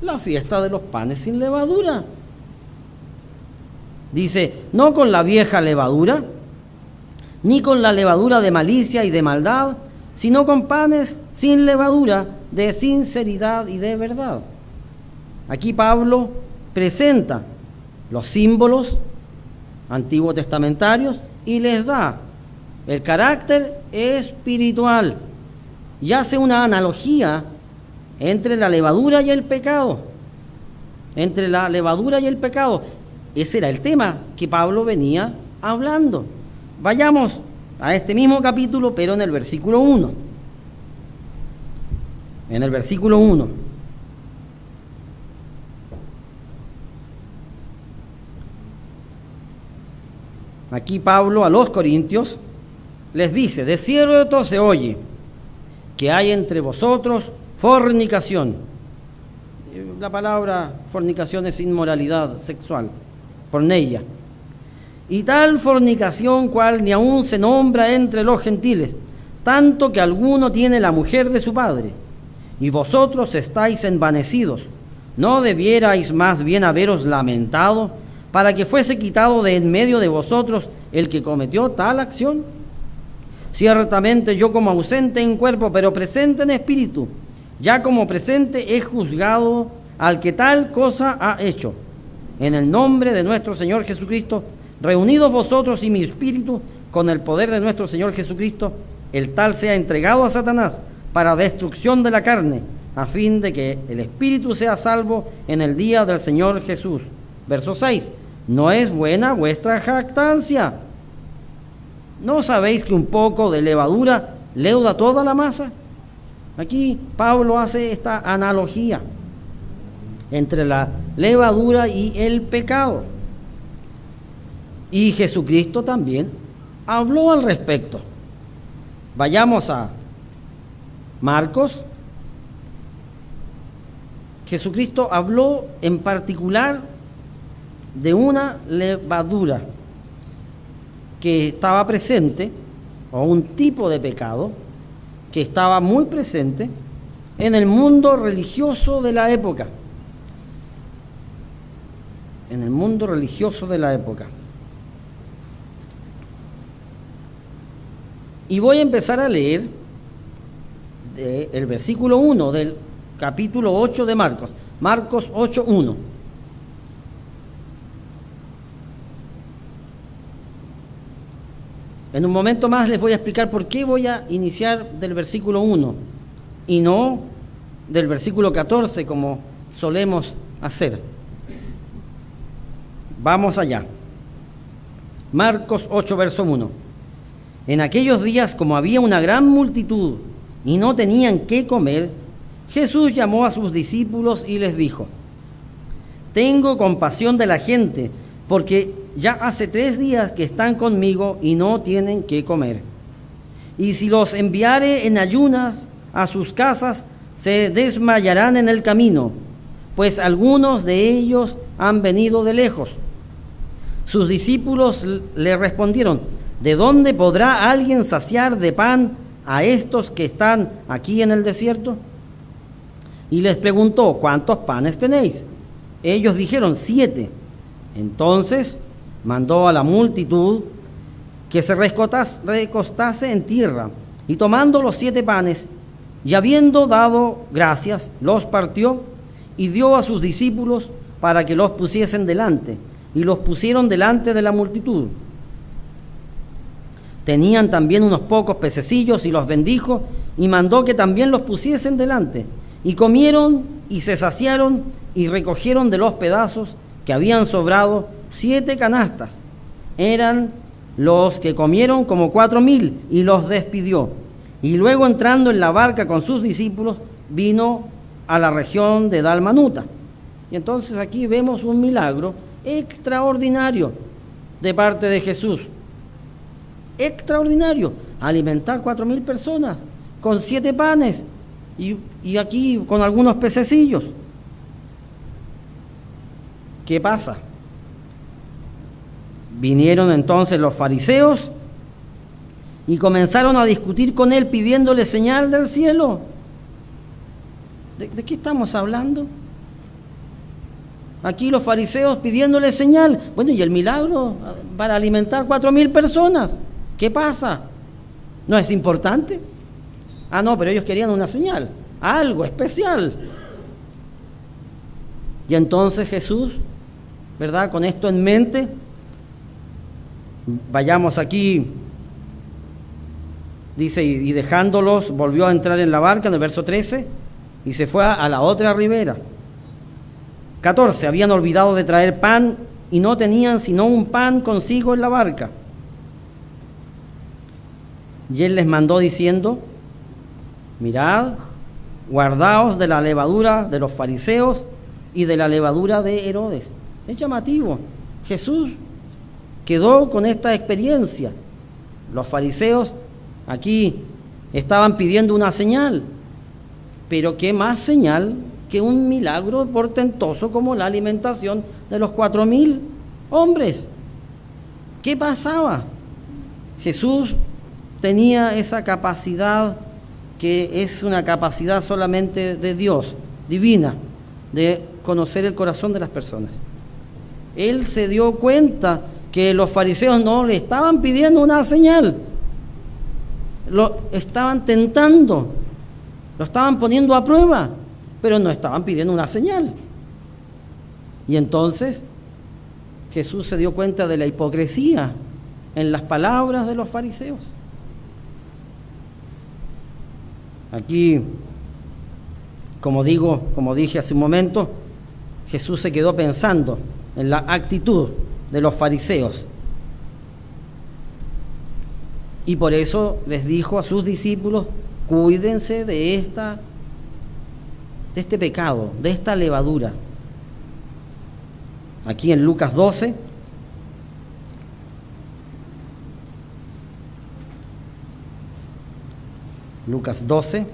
La fiesta de los panes sin levadura. Dice, no con la vieja levadura, ni con la levadura de malicia y de maldad, sino con panes sin levadura, de sinceridad y de verdad. Aquí Pablo presenta los símbolos antiguo testamentarios y les da el carácter espiritual y hace una analogía entre la levadura y el pecado. Entre la levadura y el pecado. Ese era el tema que Pablo venía hablando. Vayamos a este mismo capítulo, pero en el versículo 1. En el versículo 1. Aquí Pablo a los corintios les dice, de cierto se oye que hay entre vosotros fornicación. La palabra fornicación es inmoralidad sexual, porneia. Y tal fornicación cual ni aun se nombra entre los gentiles, tanto que alguno tiene la mujer de su padre. Y vosotros estáis envanecidos. ¿No debierais más bien haberos lamentado para que fuese quitado de en medio de vosotros el que cometió tal acción? Ciertamente yo como ausente en cuerpo, pero presente en espíritu, ya como presente he juzgado al que tal cosa ha hecho. En el nombre de nuestro Señor Jesucristo, reunidos vosotros y mi espíritu, con el poder de nuestro Señor Jesucristo, el tal sea entregado a Satanás para destrucción de la carne, a fin de que el espíritu sea salvo en el día del Señor Jesús. Verso 6. ¿No es buena vuestra jactancia? ¿No sabéis que un poco de levadura leuda toda la masa? Aquí Pablo hace esta analogía entre la levadura y el pecado. Y Jesucristo también habló al respecto. Vayamos a Marcos. Jesucristo habló en particular de una levadura que estaba presente, o un tipo de pecado que estaba muy presente en el mundo religioso de la época. En el mundo religioso de la época. Y voy a empezar a leer el versículo 1 del capítulo 8 de Marcos. Marcos 8:1. En un momento más les voy a explicar por qué voy a iniciar del versículo 1 y no del versículo 14 como solemos hacer. Vamos allá. Marcos 8, verso 1. En aquellos días, como había una gran multitud y no tenían qué comer, Jesús llamó a sus discípulos y les dijo: tengo compasión de la gente, porque ya hace 3 días que están conmigo y no tienen qué comer. Y si los enviare en ayunas a sus casas, se desmayarán en el camino, pues algunos de ellos han venido de lejos. Sus discípulos le respondieron: ¿de dónde podrá alguien saciar de pan a estos que están aquí en el desierto? Y les preguntó: ¿cuántos panes tenéis? Ellos dijeron: 7. Entonces mandó a la multitud que se recostase en tierra, y tomando los 7 panes, y habiendo dado gracias, los partió y dio a sus discípulos para que los pusiesen delante, y los pusieron delante de la multitud. Tenían también unos pocos pececillos, y los bendijo, y mandó que también los pusiesen delante. Y comieron y se saciaron, y recogieron de los pedazos que habían sobrado 7 canastas. Eran los que comieron como 4,000, y los despidió. Y luego, entrando en la barca con sus discípulos, vino a la región de Dalmanuta. Y entonces aquí vemos un milagro extraordinario de parte de Jesús. Extraordinario. Alimentar 4,000 personas con 7 panes y aquí con algunos pececillos. ¿Qué pasa? Vinieron entonces los fariseos y comenzaron a discutir con él, pidiéndole señal del cielo. ¿De qué estamos hablando? Aquí los fariseos pidiéndole señal. Bueno, ¿y el milagro para alimentar 4,000 personas? ¿Qué pasa? ¿No es importante? Ah, no, pero ellos querían una señal, algo especial. Y entonces Jesús, ¿verdad? Con esto en mente, vayamos aquí, dice, y dejándolos, volvió a entrar en la barca, en el verso 13, y se fue a la otra ribera. 14, habían olvidado de traer pan y no tenían sino un pan consigo en la barca. Y él les mandó diciendo: mirad, guardaos de la levadura de los fariseos y de la levadura de Herodes. Es llamativo. Jesús quedó con esta experiencia. Los fariseos aquí estaban pidiendo una señal, pero ¿qué más señal que un milagro portentoso como la alimentación de los 4,000 hombres? ¿Qué pasaba? Jesús tenía esa capacidad, que es una capacidad solamente de Dios, divina, de conocer el corazón de las personas. Él se dio cuenta que los fariseos no le estaban pidiendo una señal, lo estaban tentando, lo estaban poniendo a prueba, pero no estaban pidiendo una señal. Y entonces Jesús se dio cuenta de la hipocresía en las palabras de los fariseos. Aquí, como dije hace un momento, Jesús se quedó pensando en la actitud de los fariseos. Y por eso les dijo a sus discípulos: cuídense de este pecado, de esta levadura. Aquí en Lucas 12, Lucas 12,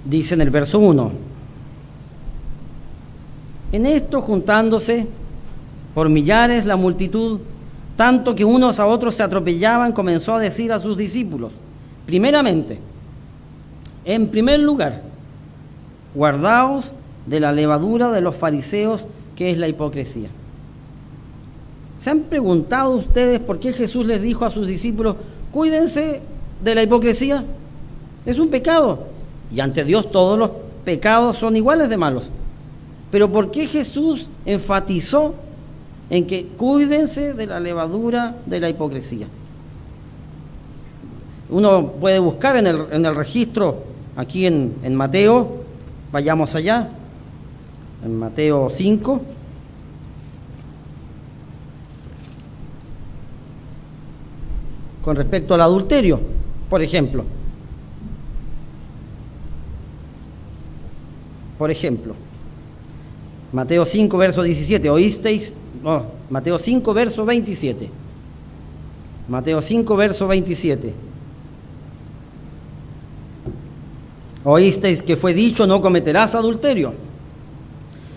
dice en el verso 1: en esto, juntándose por millares la multitud, tanto que unos a otros se atropellaban, comenzó a decir a sus discípulos: primeramente, en primer lugar, guardaos de la levadura de los fariseos, que es la hipocresía. ¿Se han preguntado ustedes por qué Jesús les dijo a sus discípulos: cuídense de la hipocresía? Es un pecado, y ante Dios todos los pecados son iguales de malos. Pero ¿por qué Jesús enfatizó en que cuídense de la levadura de la hipocresía? Uno puede buscar en el registro aquí en Mateo, vayamos allá, en Mateo 5. con respecto al adulterio. Por ejemplo, Mateo 5, verso 17, Mateo 5, verso 27. Mateo 5, verso 27. Oísteis que fue dicho, no cometerás adulterio.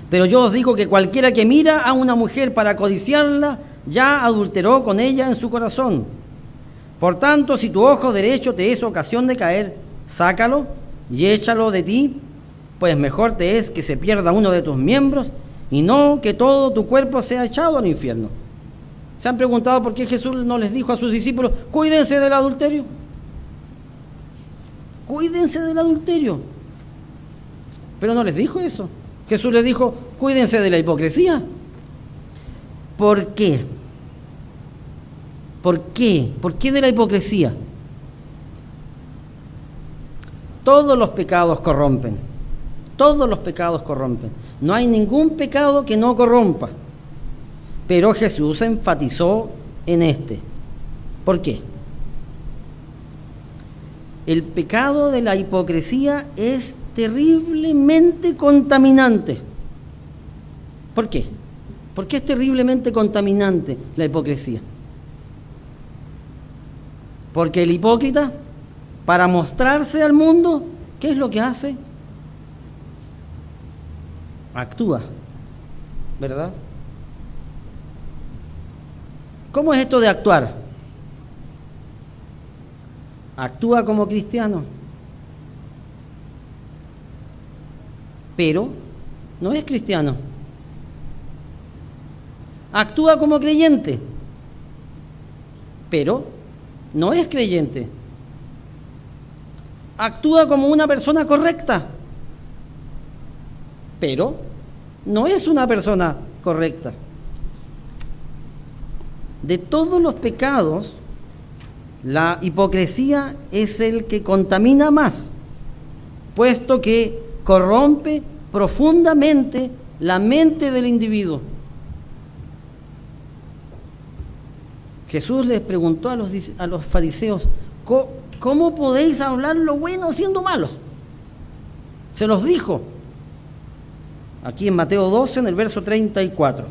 Pero yo os digo que cualquiera que mira a una mujer para codiciarla, ya adulteró con ella en su corazón. Por tanto, si tu ojo derecho te es ocasión de caer, sácalo y échalo de ti, pues mejor te es que se pierda uno de tus miembros y no que todo tu cuerpo sea echado al infierno. ¿Se han preguntado por qué Jesús no les dijo a sus discípulos, cuídense del adulterio? Cuídense del adulterio. Pero no les dijo eso. Jesús les dijo, cuídense de la hipocresía. ¿Por qué? ¿Por qué? ¿Por qué de la hipocresía? Todos los pecados corrompen. Todos los pecados corrompen. No hay ningún pecado que no corrompa. Pero Jesús enfatizó en este. ¿Por qué? El pecado de la hipocresía es terriblemente contaminante. ¿Por qué? ¿Por qué es terriblemente contaminante la hipocresía? Porque el hipócrita, para mostrarse al mundo, ¿qué es lo que hace? Actúa, ¿verdad? ¿Cómo es esto de actuar? Actúa como cristiano, pero no es cristiano. Actúa como creyente, pero no es creyente. Actúa como una persona correcta, pero no es una persona correcta. De todos los pecados, la hipocresía es el que contamina más, puesto que corrompe profundamente la mente del individuo. Jesús les preguntó a los fariseos, ¿cómo podéis hablar lo bueno siendo malos? Se los dijo. Aquí en Mateo 12, en el verso 34.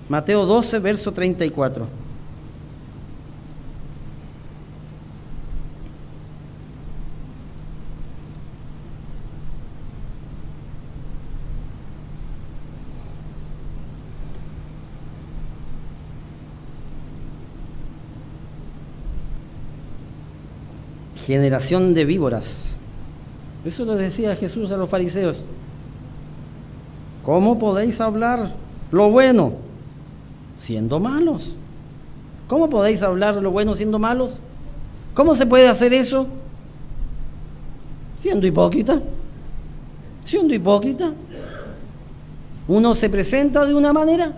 Mateo 12, verso 34. Generación de víboras. Eso le decía Jesús a los fariseos. ¿Cómo podéis hablar lo bueno siendo malos? ¿Cómo podéis hablar lo bueno siendo malos? ¿Cómo se puede hacer eso? Siendo hipócrita. Siendo hipócrita. Uno se presenta de una manera,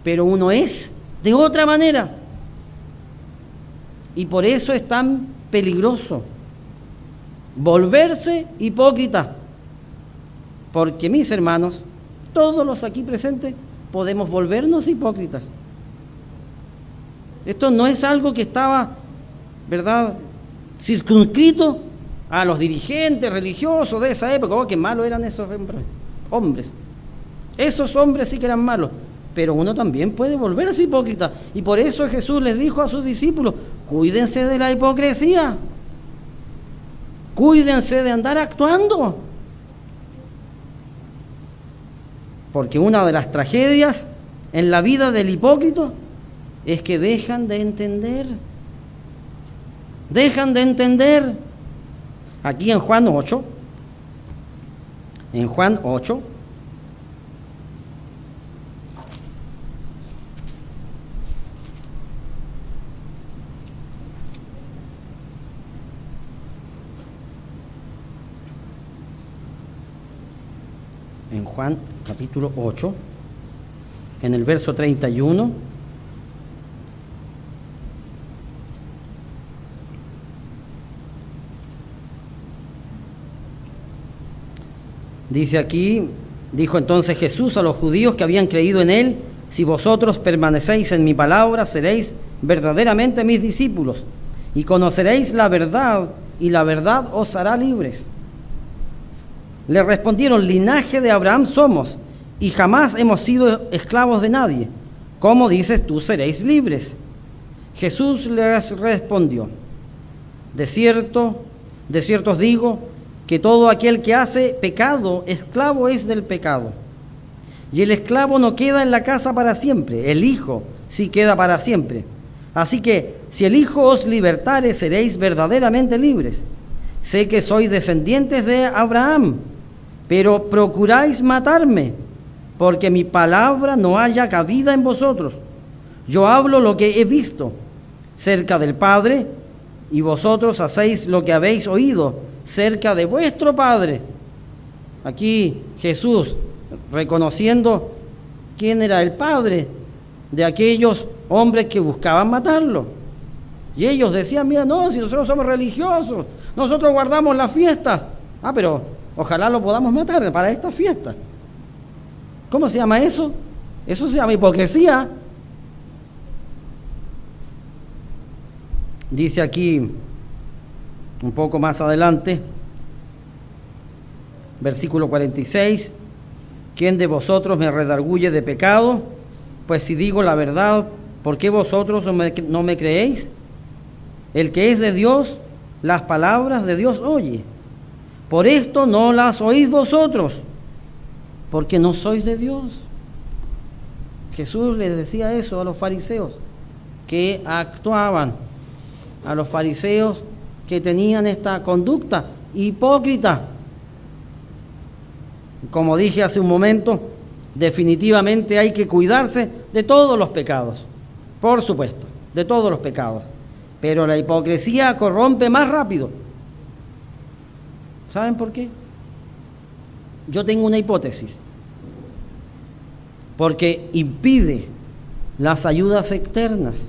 pero uno es de otra manera. Y por eso es tan peligroso volverse hipócrita. Porque, mis hermanos, todos los aquí presentes podemos volvernos hipócritas. Esto no es algo que estaba, ¿verdad?, circunscrito a los dirigentes religiosos de esa época. Oh, qué malos eran esos hombres. Esos hombres sí que eran malos. Pero uno también puede volverse hipócrita. Y por eso Jesús les dijo a sus discípulos, cuídense de la hipocresía. Cuídense de andar actuando. Porque una de las tragedias en la vida del hipócrita es que dejan de entender. Dejan de entender. Aquí en Juan 8, en Juan 8, en Juan capítulo 8, en el verso 31, dice aquí, dijo entonces Jesús a los judíos que habían creído en él, si vosotros permanecéis en mi palabra, seréis verdaderamente mis discípulos, y conoceréis la verdad, y la verdad os hará libres. Le respondieron: linaje de Abraham somos, y jamás hemos sido esclavos de nadie. ¿Cómo dices tú seréis libres? Jesús les respondió: de cierto os digo, que todo aquel que hace pecado, esclavo es del pecado. Y el esclavo no queda en la casa para siempre, el Hijo sí queda para siempre. Así que, si el Hijo os libertare, seréis verdaderamente libres. Sé que sois descendientes de Abraham, pero procuráis matarme, porque mi palabra no haya cabida en vosotros. Yo hablo lo que he visto cerca del Padre, y vosotros hacéis lo que habéis oído cerca de vuestro Padre. Aquí Jesús reconociendo quién era el padre de aquellos hombres que buscaban matarlo. Y ellos decían: mira, no, si nosotros somos religiosos, nosotros guardamos las fiestas. Pero ojalá lo podamos matar para esta fiesta. ¿Cómo se llama eso? Eso se llama hipocresía. Dice aquí, un poco más adelante, versículo 46, ¿quién de vosotros me redarguye de pecado? Pues si digo la verdad, ¿por qué vosotros no me creéis? El que es de Dios, las palabras de Dios oye. Por esto no las oís vosotros, porque no sois de Dios. Jesús les decía eso a los fariseos, que actuaban, a los fariseos que tenían esta conducta hipócrita. Como dije hace un momento, definitivamente hay que cuidarse de todos los pecados, por supuesto, de todos los pecados, pero la hipocresía corrompe más rápido. ¿Saben por qué? Yo tengo una hipótesis, porque impide las ayudas externas.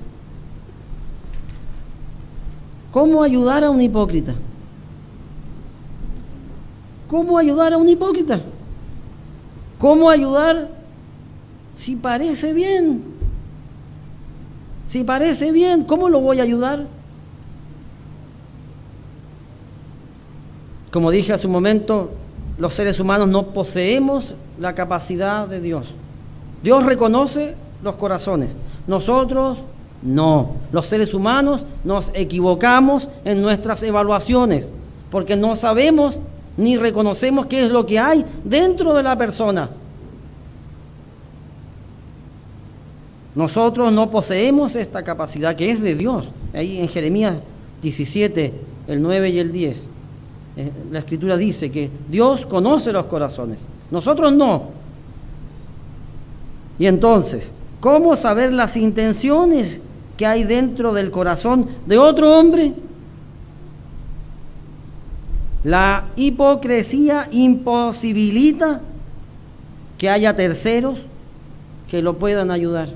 ¿Cómo ayudar a un hipócrita? ¿Cómo ayudar a un hipócrita? ¿Cómo ayudar si parece bien? Si parece bien, ¿cómo lo voy a ayudar? Como dije hace un momento, los seres humanos no poseemos la capacidad de Dios. Dios reconoce los corazones, nosotros no. Los seres humanos nos equivocamos en nuestras evaluaciones, porque no sabemos ni reconocemos qué es lo que hay dentro de la persona. Nosotros no poseemos esta capacidad que es de Dios. Ahí en Jeremías 17, el 9 y el 10, la Escritura dice que Dios conoce los corazones, nosotros no. Y entonces, ¿cómo saber las intenciones que hay dentro del corazón de otro hombre? La hipocresía imposibilita que haya terceros que lo puedan ayudar.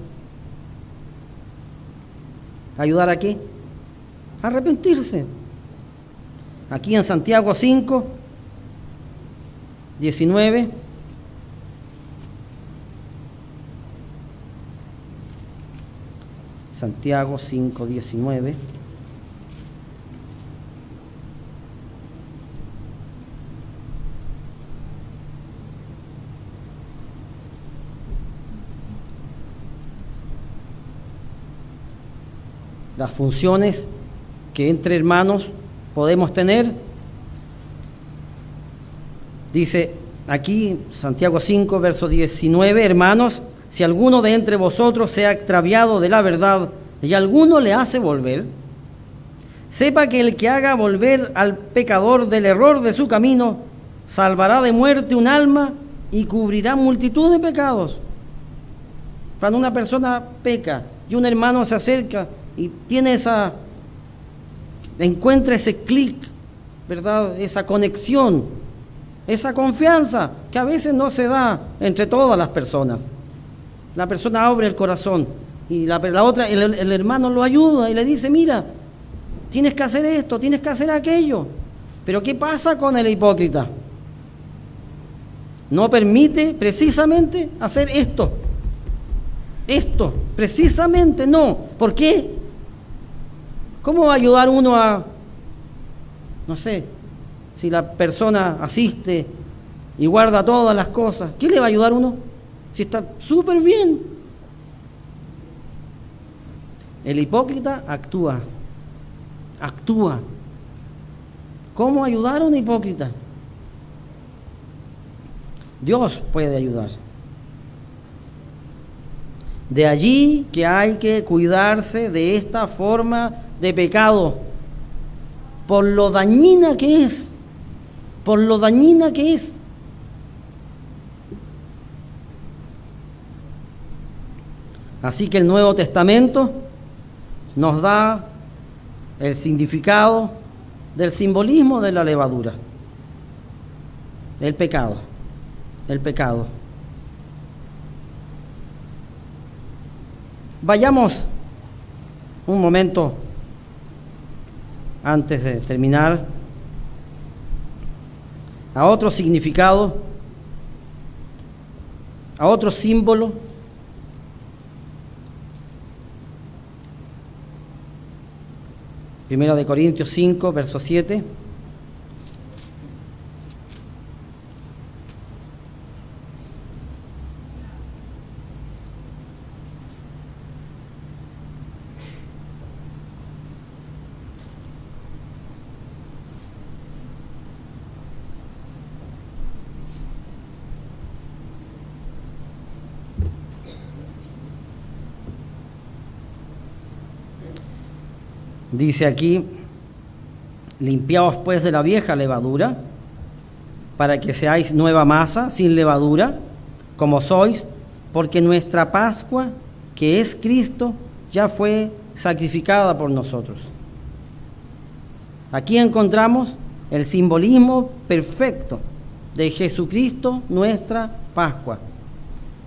¿Ayudar a qué? A arrepentirse. Aquí en Santiago 5, 19. Santiago 5, 19. Las funciones que entre hermanos podemos tener. Dice aquí, Santiago 5, verso 19, hermanos, si alguno de entre vosotros se ha extraviado de la verdad y alguno le hace volver, sepa que el que haga volver al pecador del error de su camino, salvará de muerte un alma y cubrirá multitud de pecados. Cuando una persona peca y un hermano se acerca y tiene encuentra ese clic, ¿verdad? Esa conexión, esa confianza que a veces no se da entre todas las personas. La persona abre el corazón y la otra, el hermano lo ayuda y le dice: mira, tienes que hacer esto, tienes que hacer aquello. Pero ¿qué pasa con el hipócrita? No permite precisamente hacer esto. esto, precisamente no. ¿Por qué? ¿Cómo va a ayudar uno a, no sé, si la persona asiste y guarda todas las cosas? ¿Qué le va a ayudar uno? Si está súper bien. El hipócrita actúa. ¿Cómo ayudar a un hipócrita? Dios puede ayudar. De allí que hay que cuidarse de esta forma de pecado, por lo dañina que es, Así que el Nuevo Testamento nos da el significado del simbolismo de la levadura, el pecado. Vayamos un momento, antes de terminar, a otro significado, a otro símbolo. Primera de Corintios 5, verso 7. Dice aquí: limpiaos pues de la vieja levadura, para que seáis nueva masa, sin levadura, como sois, porque nuestra Pascua, que es Cristo, ya fue sacrificada por nosotros. Aquí encontramos el simbolismo perfecto de Jesucristo, nuestra Pascua.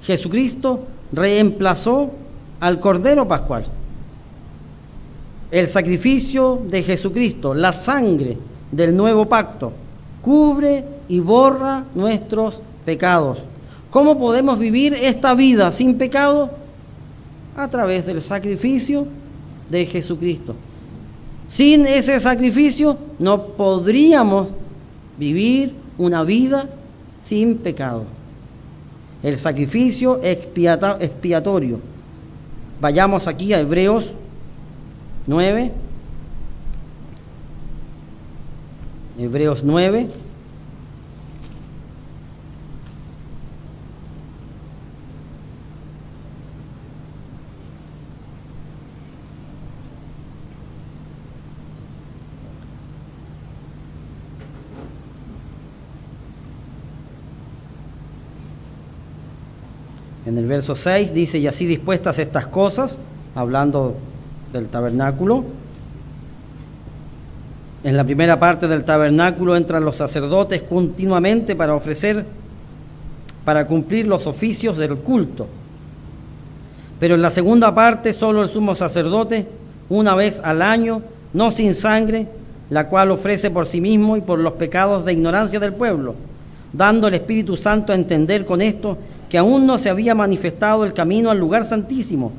Jesucristo reemplazó al Cordero Pascual. El sacrificio de Jesucristo, la sangre del nuevo pacto, cubre y borra nuestros pecados. ¿Cómo podemos vivir esta vida sin pecado? A través del sacrificio de Jesucristo. Sin ese sacrificio no podríamos vivir una vida sin pecado. El sacrificio expiatorio. Vayamos aquí a Hebreos 9. Hebreos 9. En el verso 6 dice: y así dispuestas estas cosas, hablando del tabernáculo. En la primera parte del tabernáculo entran los sacerdotes continuamente para cumplir los oficios del culto. Pero en la segunda parte solo el sumo sacerdote, una vez al año, no sin sangre, la cual ofrece por sí mismo y por los pecados de ignorancia del pueblo, dando el Espíritu Santo a entender con esto que aún no se había manifestado el camino al lugar santísimo,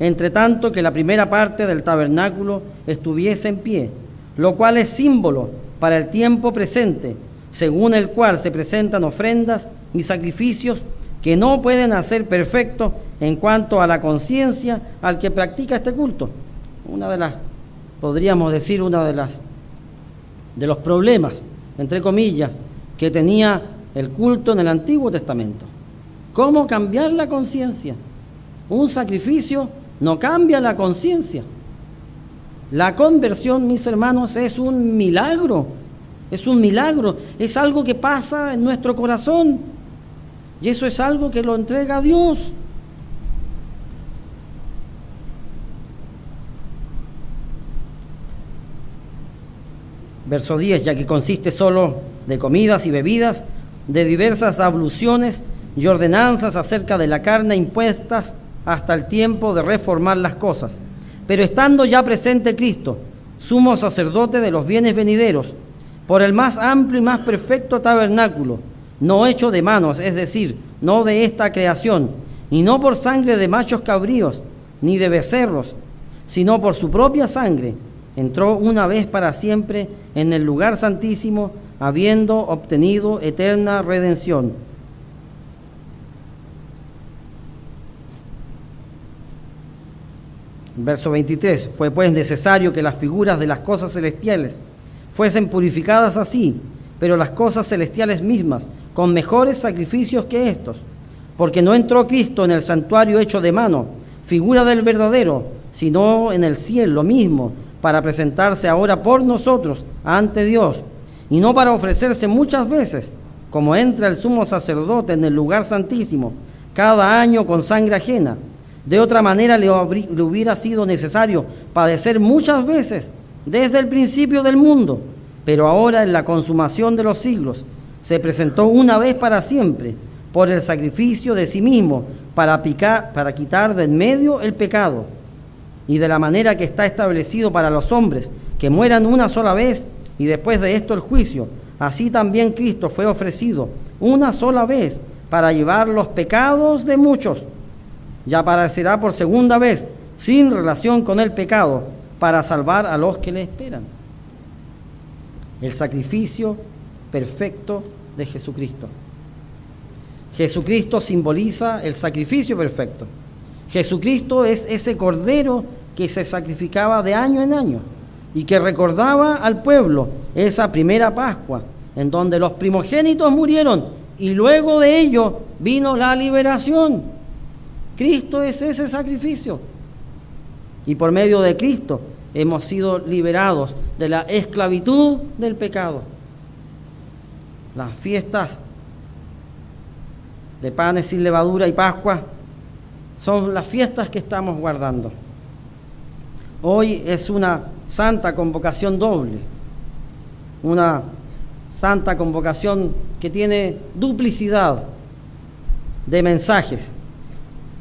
entre tanto que la primera parte del tabernáculo estuviese en pie, lo cual es símbolo para el tiempo presente, según el cual se presentan ofrendas y sacrificios que no pueden hacer perfecto en cuanto a la conciencia al que practica este culto. Podríamos decir, de los problemas, entre comillas, que tenía el culto en el Antiguo Testamento. ¿Cómo cambiar la conciencia? Un sacrificio no cambia la conciencia. La conversión, mis hermanos, es un milagro. Es algo que pasa en nuestro corazón. Y eso es algo que lo entrega a Dios. Verso 10, ya que consiste solo de comidas y bebidas, de diversas abluciones y ordenanzas acerca de la carne impuestas hasta el tiempo de reformar las cosas. Pero estando ya presente Cristo, sumo sacerdote de los bienes venideros, por el más amplio y más perfecto tabernáculo, no hecho de manos, es decir, no de esta creación, y no por sangre de machos cabríos, ni de becerros, sino por su propia sangre, entró una vez para siempre en el lugar santísimo, habiendo obtenido eterna redención. Verso 23, fue pues necesario que las figuras de las cosas celestiales fuesen purificadas así, pero las cosas celestiales mismas, con mejores sacrificios que estos, porque no entró Cristo en el santuario hecho de mano, figura del verdadero, sino en el cielo mismo, para presentarse ahora por nosotros ante Dios, y no para ofrecerse muchas veces, como entra el sumo sacerdote en el lugar santísimo, cada año con sangre ajena. De otra manera le hubiera sido necesario padecer muchas veces desde el principio del mundo, pero ahora en la consumación de los siglos se presentó una vez para siempre por el sacrificio de sí mismo para quitar de en medio el pecado, y de la manera que está establecido para los hombres que mueran una sola vez y después de esto el juicio, así también Cristo fue ofrecido una sola vez para llevar los pecados de muchos, y aparecerá por segunda vez sin relación con el pecado para salvar a los que le esperan. El sacrificio perfecto de Jesucristo. Jesucristo simboliza el sacrificio perfecto. Jesucristo es ese cordero que se sacrificaba de año en año y que recordaba al pueblo esa primera Pascua en donde los primogénitos murieron y luego de ello vino la liberación. Cristo es ese sacrificio y por medio de Cristo hemos sido liberados de la esclavitud del pecado. Las fiestas de panes sin levadura y Pascua son las fiestas que estamos guardando. Hoy es una santa convocación doble, una santa convocación que tiene duplicidad de mensajes.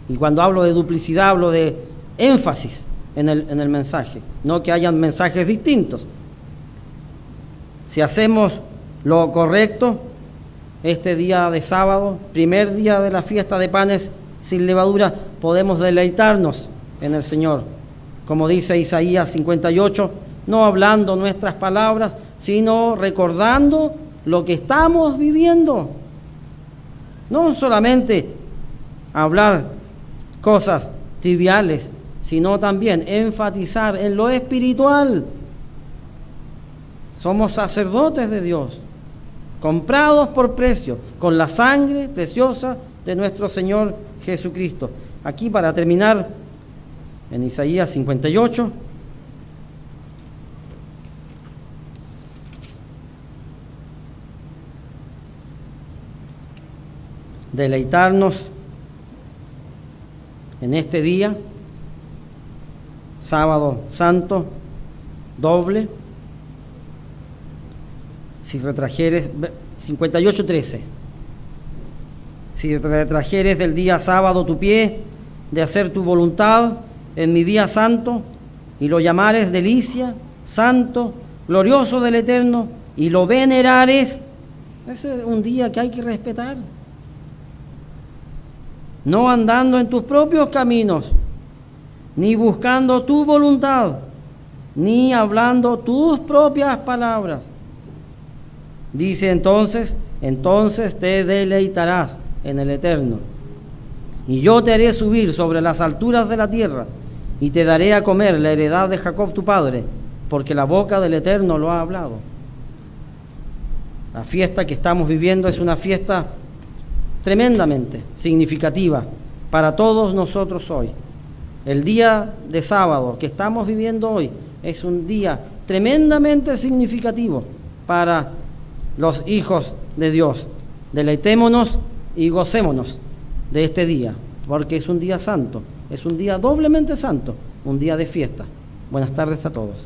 Y cuando hablo de duplicidad, hablo de énfasis en el mensaje, no que hayan mensajes distintos. Si hacemos lo correcto, este día de sábado, primer día de la fiesta de panes sin levadura, podemos deleitarnos en el Señor. Como dice Isaías 58, no hablando nuestras palabras, sino recordando lo que estamos viviendo. No solamente hablar cosas triviales, sino también enfatizar en lo espiritual. Somos sacerdotes de Dios, comprados por precio, con la sangre preciosa de nuestro Señor Jesucristo. Aquí para terminar, en Isaías 58, deleitarnos en este día, sábado santo, doble. Si retrajeres, 58:13, si retrajeres del día sábado tu pie de hacer tu voluntad en mi día santo, y lo llamares delicia, santo, glorioso del Eterno, y lo venerares, ese es un día que hay que respetar. No andando en tus propios caminos, ni buscando tu voluntad, ni hablando tus propias palabras. Dice entonces te deleitarás en el Eterno. Y yo te haré subir sobre las alturas de la tierra, y te daré a comer la heredad de Jacob tu padre, porque la boca del Eterno lo ha hablado. La fiesta que estamos viviendo es una fiesta tremendamente significativa para todos nosotros hoy. El día de sábado que estamos viviendo hoy es un día tremendamente significativo para los hijos de Dios. Deleitémonos y gocémonos de este día, porque es un día santo, es un día doblemente santo, un día de fiesta. Buenas tardes a todos.